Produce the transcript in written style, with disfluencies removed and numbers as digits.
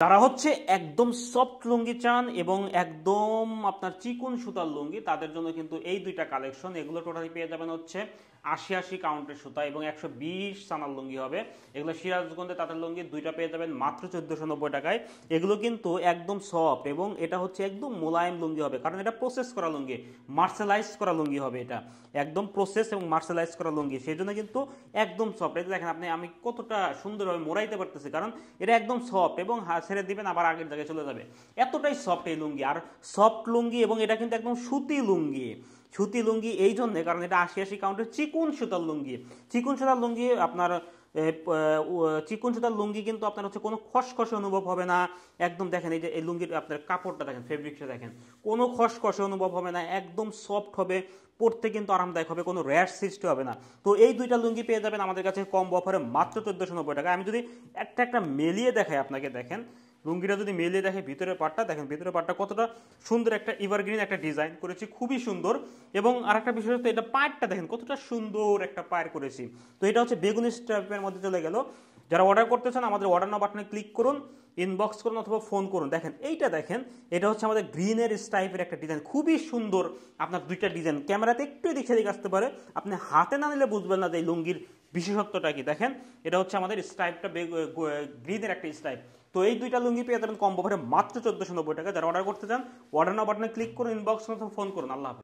যারা হচ্ছে একদম সফট লুঙ্গি চান এবং একদম আপনার চিকন সুতার লুঙ্গি, তাদের জন্য কিন্তু এই দুইটা কালেকশন। এগুলো টোটালি পেয়ে যাবেন হচ্ছে ৮০ কাউন্টের সুতা এবং ১২০ সানার লুঙ্গি হবে। এগুলো সিরাজগঞ্জে তাঁতের লুঙ্গি দুইটা পেয়ে যাবেন মাত্র ১৪৯০ টাকায়। এগুলো কিন্তু একদম সফট এবং এটা হচ্ছে একদম মোলায়েম লুঙ্গি হবে, কারণ এটা প্রসেস করা লুঙ্গি, মার্শালাইজ করা লুঙ্গি হবে। এটা একদম প্রসেস এবং মার্শালাইজ করা লুঙ্গি, সেই জন্য কিন্তু একদম সফট। এটা দেখেন আপনি, আমি কতটা সুন্দরভাবে মোড়াইতে পারতেছি, কারণ এটা একদম সফট এবং ছেড়ে দিবেন আবার আগের জায়গায় চলে যাবে, এতটাই সফট এই লুঙ্গি। আর সফট লুঙ্গি এবং এটা কিন্তু একদম সুতি লুঙ্গি। সুতি লুঙ্গি এই জন্যে কারণ এটা ৮০ কাউন্টের চিকুন সুতার লুঙ্গি। চিকুন সুতার লুঙ্গি আপনার চিকুন সুতার লুঙ্গি কিন্তু আপনার হচ্ছে কোনো খসখসে অনুভব হবে না। একদম দেখেন এই যে এই লুঙ্গির আপনার কাপড়টা দেখেন, ফেব্রিকটা দেখেন, কোনো খসখসে অনুভব হবে না, একদম সফট হবে, পরতে কিন্তু আরামদায়ক হবে, কোনো র্যাশ সৃষ্টি হবে না। তো এই দুইটা লুঙ্গি পেয়ে যাবেন আমাদের কাছে কম অফারে মাত্র ১৪৯০ টাকা। আমি যদি একটা একটা মেলিয়ে দেখাই আপনাকে, দেখেন লুঙ্গিটা যদি মেলিয়ে দেখে, ভিতরের পাটটা দেখেন, ভিতরের পাটটা কতটা সুন্দর, একটা এভারগ্রিন একটা ডিজাইন করেছি, খুবই সুন্দর। এবং আরেকটা বিষয় হচ্ছে এটা পায়েরটা দেখেন কতটা সুন্দর একটা পায়ের করেছি। তো এটা হচ্ছে বেগুনি স্ট্রাইপের মধ্যে চলে গেল। যারা অর্ডার করতে চান আমাদের অর্ডার নাও বাটনে ক্লিক করুন, ইনবক্স করুন অথবা ফোন করুন। দেখেন এইটা দেখেন, এটা হচ্ছে আমাদের গ্রিনের স্ট্রাইপের একটা ডিজাইন, খুবই সুন্দর। আপনার দুইটা ডিজাইন ক্যামেরাতে একটু এদিক সেদিক আসতে পারে, আপনি হাতে না নিলে বুঝবেন না যে এই লুঙ্গির বিশেষত্বটা কি। দেখেন এটা হচ্ছে আমাদের স্ট্রাইপটা গ্রিনের একটা স্ট্রাইপ। তো এই দুইটা লুঙ্গি পেয়ে যাবেন কম্বো অফারে মাত্র ১৪৯০ টাকা। যারা অর্ডার করতে চান অর্ডার নাও বাটনে ক্লিক করুন, ইনবক্স অথবা ফোন করুন। আল্লাহ হাফেজ।